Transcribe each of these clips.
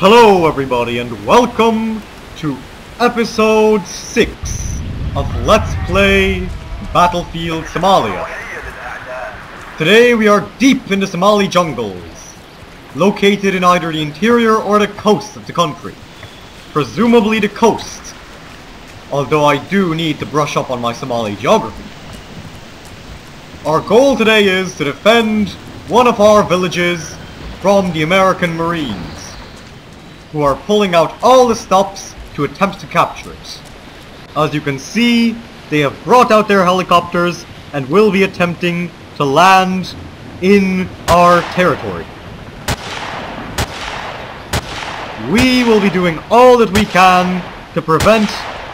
Hello everybody and welcome to episode 6 of Let's Play Battlefield Somalia. Today we are deep in the Somali jungles, located in either the interior or the coast of the country. Presumably the coast, although I do need to brush up on my Somali geography. Our goal today is to defend one of our villages from the American Marines, who are pulling out all the stops to attempt to capture it. As you can see, they have brought out their helicopters and will be attempting to land in our territory. We will be doing all that we can to prevent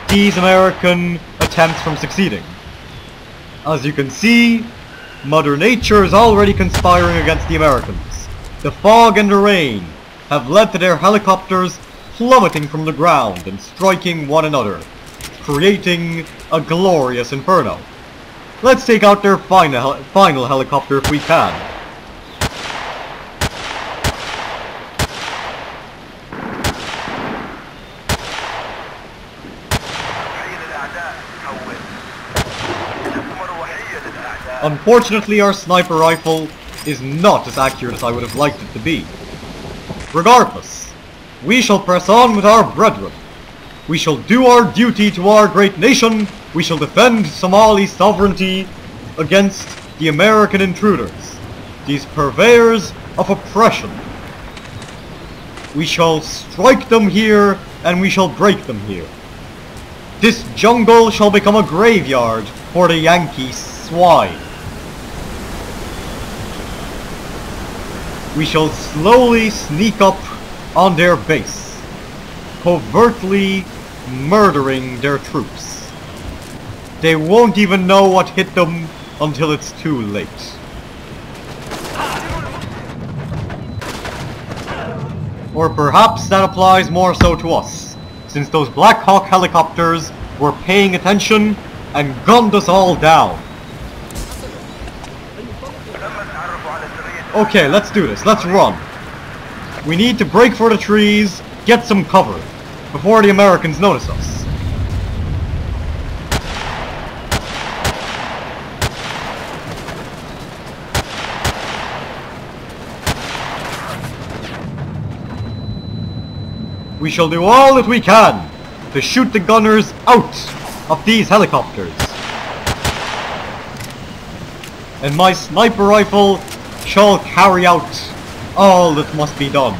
these American attempts from succeeding. As you can see, Mother Nature is already conspiring against the Americans. The fog and the rain have led to their helicopters plummeting from the ground and striking one another, creating a glorious inferno. Let's take out their final helicopter if we can. Unfortunately, our sniper rifle is not as accurate as I would have liked it to be. Regardless, we shall press on with our brethren. We shall do our duty to our great nation. We shall defend Somali sovereignty against the American intruders, these purveyors of oppression. We shall strike them here, and we shall break them here. This jungle shall become a graveyard for the Yankee swine. We shall slowly sneak up on their base, covertly murdering their troops. They won't even know what hit them until it's too late. Or perhaps that applies more so to us, since those Black Hawk helicopters were paying attention and gunned us all down. Okay, let's do this. Let's run. We need to break for the trees, get some cover, before the Americans notice us. We shall do all that we can to shoot the gunners out of these helicopters. And my sniper rifle shall carry out all that must be done.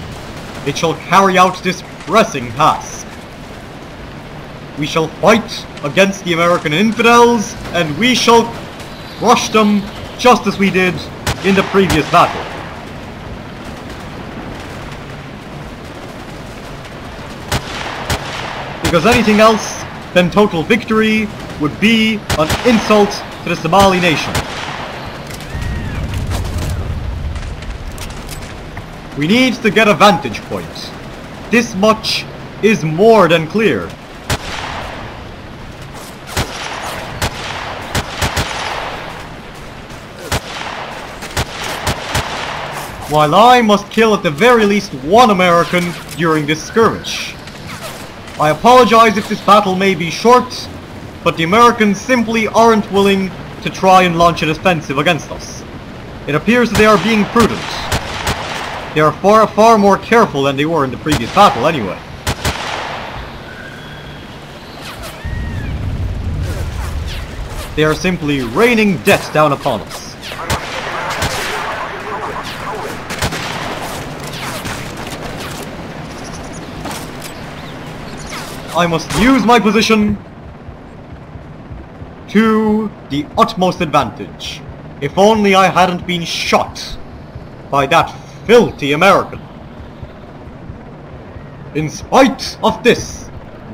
It shall carry out this pressing task. We shall fight against the American infidels, and we shall crush them just as we did in the previous battle. Because anything else than total victory would be an insult to the Somali nation. We need to get a vantage point. This much is more than clear. While I must kill at the very least one American during this skirmish. I apologize if this battle may be short, but the Americans simply aren't willing to try and launch an offensive against us. It appears that they are being prudent. They are far more careful than they were in the previous battle anyway. They are simply raining death down upon us. I must use my position to the utmost advantage. If only I hadn't been shot by that filthy American. In spite of this,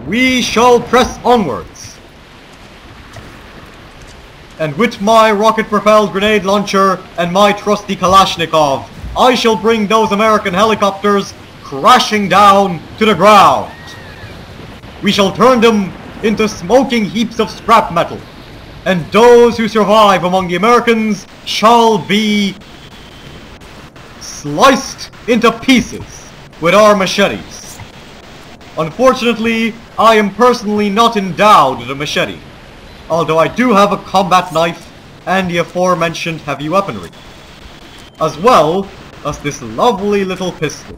we shall press onwards. And with my rocket-propelled grenade launcher and my trusty Kalashnikov, I shall bring those American helicopters crashing down to the ground. We shall turn them into smoking heaps of scrap metal, and those who survive among the Americans shall be sliced into pieces with our machetes. Unfortunately, I am personally not endowed with a machete, although I do have a combat knife and the aforementioned heavy weaponry, as well as this lovely little pistol.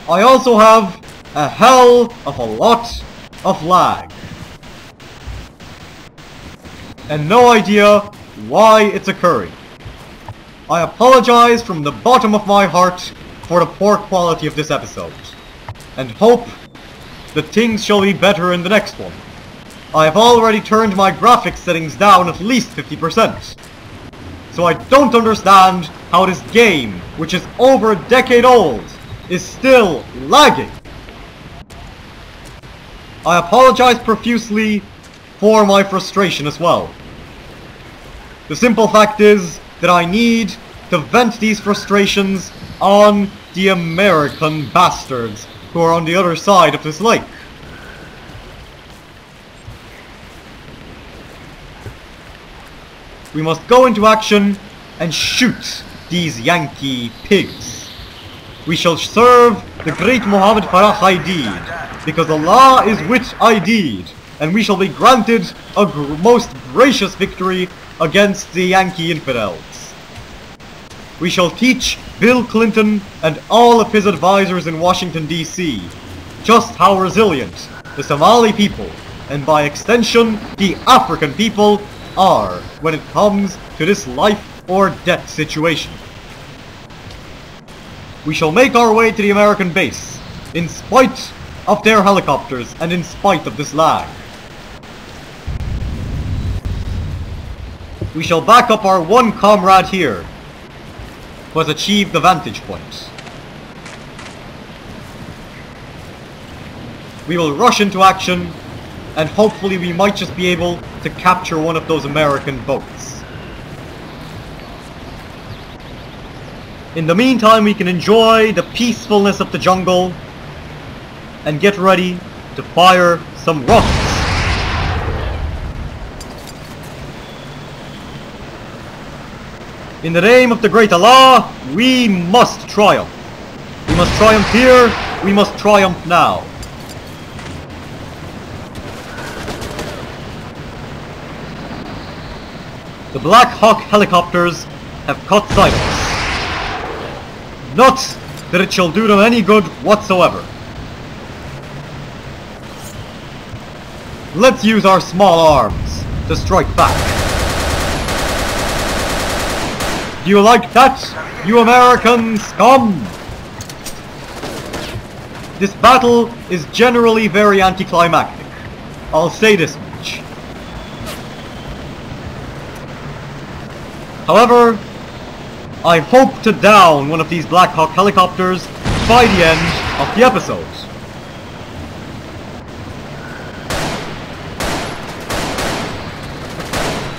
I also have a hell of a lot of lag, and no idea why it's occurring. I apologize from the bottom of my heart for the poor quality of this episode, and hope that things shall be better in the next one. I have already turned my graphics settings down at least 50%, so I don't understand how this game, which is over a decade old, is still lagging. I apologize profusely for my frustration as well. The simple fact is that I need to vent these frustrations on the American bastards who are on the other side of this lake. We must go into action and shoot these Yankee pigs. We shall serve the great Muhammad Farah Aidid, because Allah is with Aidid, and we shall be granted a most gracious victory against the Yankee infidels. We shall teach Bill Clinton and all of his advisors in Washington, D.C. just how resilient the Somali people, and by extension the African people, are when it comes to this life or death situation. We shall make our way to the American base, in spite of their helicopters and in spite of this lag. We shall back up our one comrade here, who has achieved the vantage point. We will rush into action, and hopefully we might just be able to capture one of those American boats. In the meantime, we can enjoy the peacefulness of the jungle and get ready to fire some rockets. In the name of the great Allah, we must triumph. We must triumph here, we must triumph now. The Black Hawk helicopters have caught sight of us. Not that it shall do them any good whatsoever. Let's use our small arms to strike back. Do you like that, you American scum? This battle is generally very anticlimactic. I'll say this much. However, I hope to down one of these Black Hawk helicopters by the end of the episode.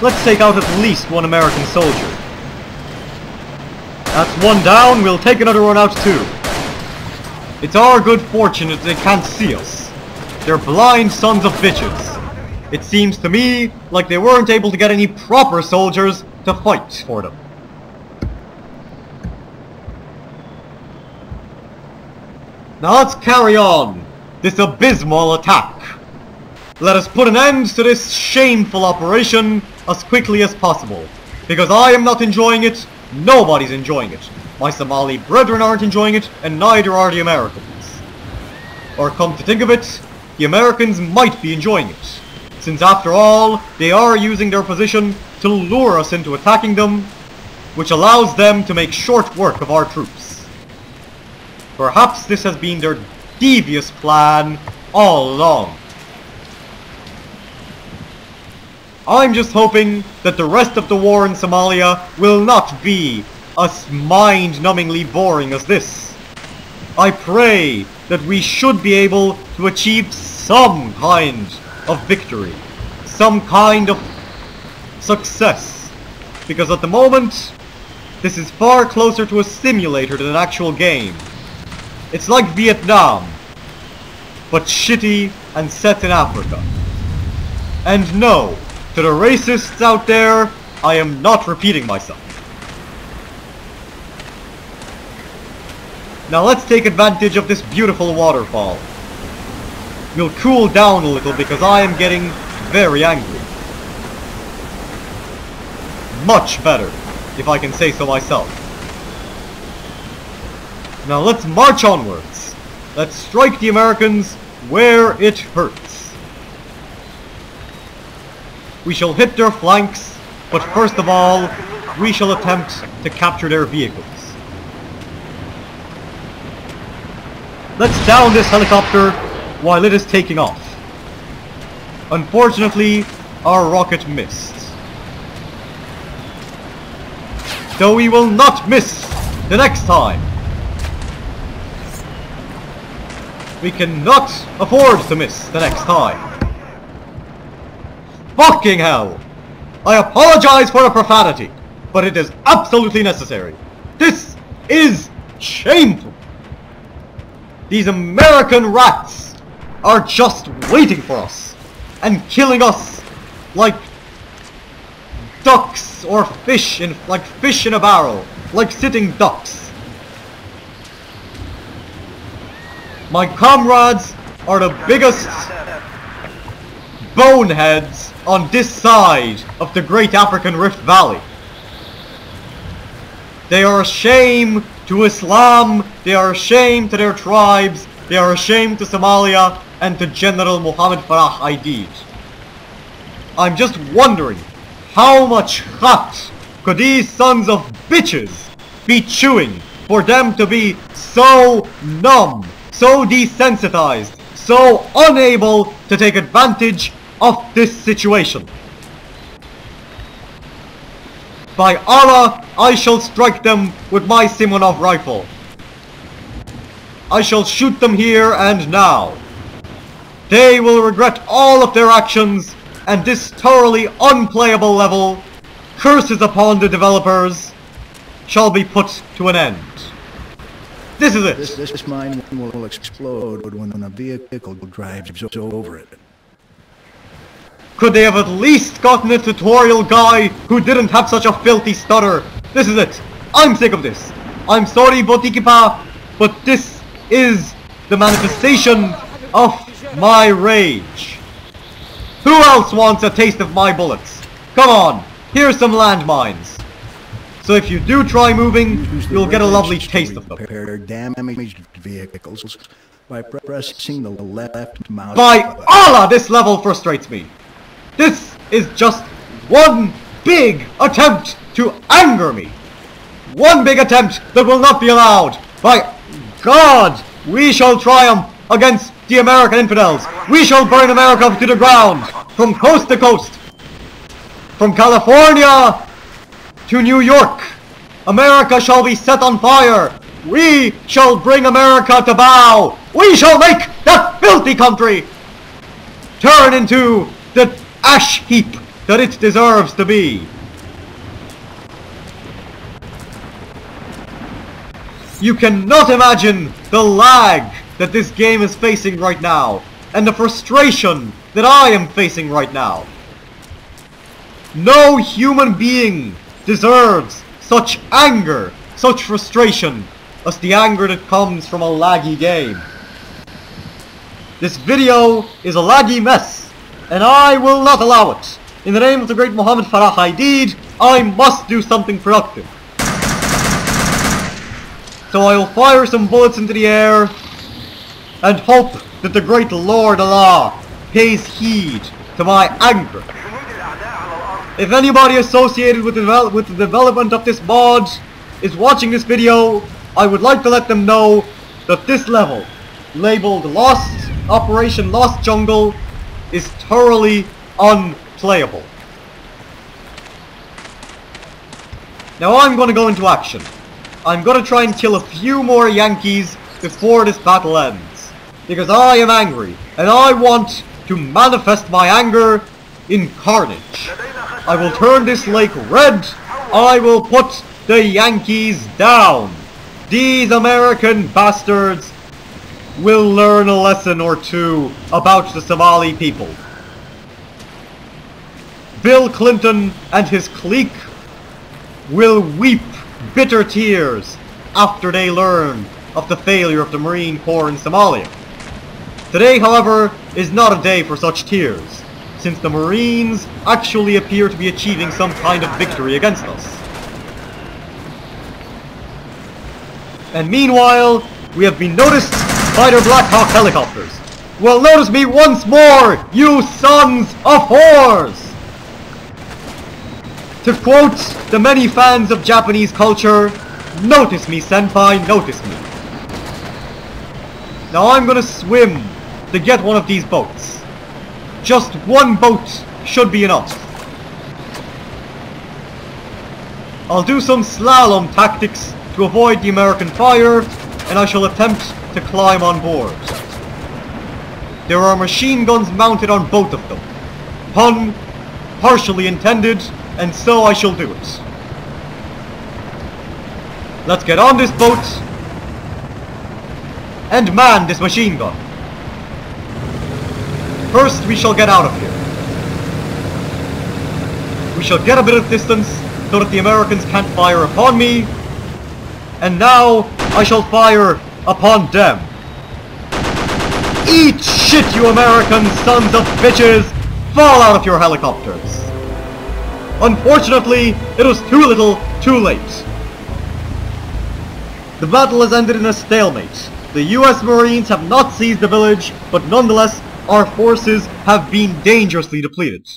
Let's take out at least one American soldier. That's one down, we'll take another one out too. It's our good fortune that they can't see us. They're blind sons of bitches. It seems to me like they weren't able to get any proper soldiers to fight for them. Now let's carry on this abysmal attack. Let us put an end to this shameful operation as quickly as possible, because I am not enjoying it, nobody's enjoying it. My Somali brethren aren't enjoying it, and neither are the Americans. Or come to think of it, the Americans might be enjoying it, since after all, they are using their position to lure us into attacking them, which allows them to make short work of our troops. Perhaps this has been their devious plan all along. I'm just hoping that the rest of the war in Somalia will not be as mind-numbingly boring as this. I pray that we should be able to achieve some kind of victory, some kind of success, because at the moment, this is far closer to a simulator than an actual game. It's like Vietnam, but shitty and set in Africa. And no, to the racists out there, I am not repeating myself. Now let's take advantage of this beautiful waterfall. We'll cool down a little because I am getting very angry. Much better, if I can say so myself. Now let's march onwards. Let's strike the Americans where it hurts. We shall hit their flanks, but first of all, we shall attempt to capture their vehicles. Let's down this helicopter while it is taking off. Unfortunately, our rocket missed. Though we will not miss the next time. We cannot afford to miss the next time. Fucking hell! I apologize for the profanity, but it is absolutely necessary. This is shameful. These American rats are just waiting for us and killing us like ducks or fish in a barrel, like sitting ducks. My comrades are the biggest boneheads on this side of the Great African Rift Valley. They are a shame to Islam, they are a shame to their tribes, they are a shame to Somalia and to General Mohammed Farah Aidid. I'm just wondering, how much khat could these sons of bitches be chewing for them to be so numb, so desensitized, so unable to take advantage of this situation? By Allah, I shall strike them with my Simonov rifle. I shall shoot them here and now. They will regret all of their actions, and this thoroughly unplayable level, curses upon the developers, shall be put to an end. This is it. This mine will explode when a vehicle drives over it. Could they have at least gotten a tutorial guy who didn't have such a filthy stutter? This is it. I'm sick of this. I'm sorry, Botikipa, but this is the manifestation of my rage. Who else wants a taste of my bullets? Come on, here's some landmines. So if you do try moving, you'll get a lovely taste of them. Repair damaged vehicles by pressing the left mouse. By Allah, this level frustrates me. This is just one big attempt to anger me. One big attempt that will not be allowed. By God, we shall triumph against the American infidels. We shall burn America to the ground, from coast to coast. From California to New York, America shall be set on fire. We shall bring America to bow. We shall make that filthy country turn into the ash heap that it deserves to be. You cannot imagine the lag that this game is facing right now, and the frustration that I am facing right now. No human being deserves such anger, such frustration, as the anger that comes from a laggy game. This video is a laggy mess, and I will not allow it. In the name of the great Mohammed Farah Aidid, I must do something productive. So I will fire some bullets into the air, and hope that the great Lord Allah pays heed to my anger. If anybody associated with the development of this mod is watching this video, I would like to let them know that this level, labeled Operation Lost Jungle, is thoroughly unplayable. Now I'm going to go into action. I'm going to try and kill a few more Yankees before this battle ends, because I am angry, and I want to manifest my anger in carnage. I will turn this lake red. I will put the Yankees down. These American bastards will learn a lesson or two about the Somali people. Bill Clinton and his clique will weep bitter tears after they learn of the failure of the Marine Corps in Somalia. Today, however, is not a day for such tears, since the Marines actually appear to be achieving some kind of victory against us. And meanwhile, we have been noticed by their Black Hawk helicopters. Well, notice me once more, you sons of whores! To quote the many fans of Japanese culture, notice me, senpai, notice me. Now I'm gonna swim to get one of these boats. Just one boat should be enough. I'll do some slalom tactics to avoid the American fire, and I shall attempt to climb on board. There are machine guns mounted on both of them. Pun partially intended, and so I shall do it. Let's get on this boat and man this machine gun. First, we shall get out of here. We shall get a bit of distance so that the Americans can't fire upon me. And now, I shall fire upon them. Eat shit, you American sons of bitches! Fall out of your helicopters! Unfortunately, it was too little, too late. The battle has ended in a stalemate. The US Marines have not seized the village, but nonetheless, our forces have been dangerously depleted.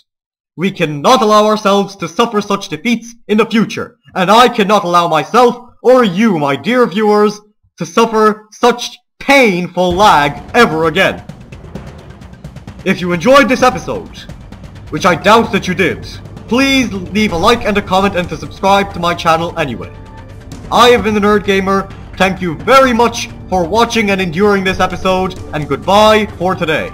We cannot allow ourselves to suffer such defeats in the future, and I cannot allow myself, or you, my dear viewers, to suffer such painful lag ever again. If you enjoyed this episode, which I doubt that you did, please leave a like and a comment and to subscribe to my channel anyway. I have been the Nerd Gamer. Thank you very much for watching and enduring this episode, and goodbye for today.